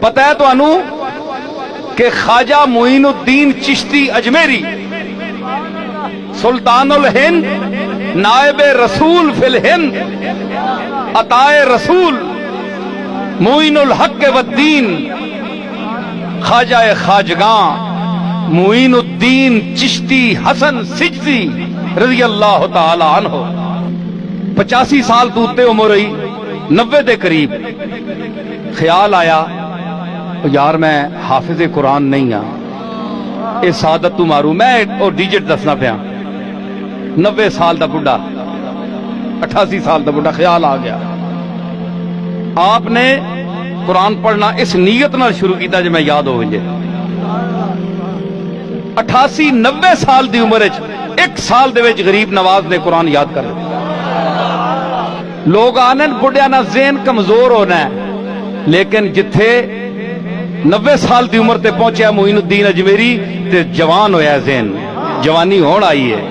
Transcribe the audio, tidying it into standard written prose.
پتہ ہے تو انو کہ خواجہ معین الدین چشتی اجمیری سلطان الہند نائب رسول فی الہند عطائے رسول معین الحق والدین خواجہ خواجگاں معین الدین چشتی حسن سجدی رضی اللہ تعالی عنہ 85 سال توتے عمر رہی 90 دے قریب خیال آیا یار میں حافظ قرآن نہیں ہاں اے سعادت تو مارو میں اور ڈیجٹ دسنا پیا 90 سال دا بڑھا 88 سال دا بڑھا خیال آ گیا آپ نے قرآن پڑھنا اس نیت نال شروع کیتا جو میں یاد ہو گئے 88-90 سال دی عمر ایک سال دے وچ غریب نواز نے قرآن یاد کر لیا لوگ آنے بڑھیا نہ ذہن کمزور ہونا ہے لیکن جتھے 90 سال دی عمر تے پہنچیا معین الدین اجمیری تے جوان ہویا ذہن جوانی ہون آئی ہے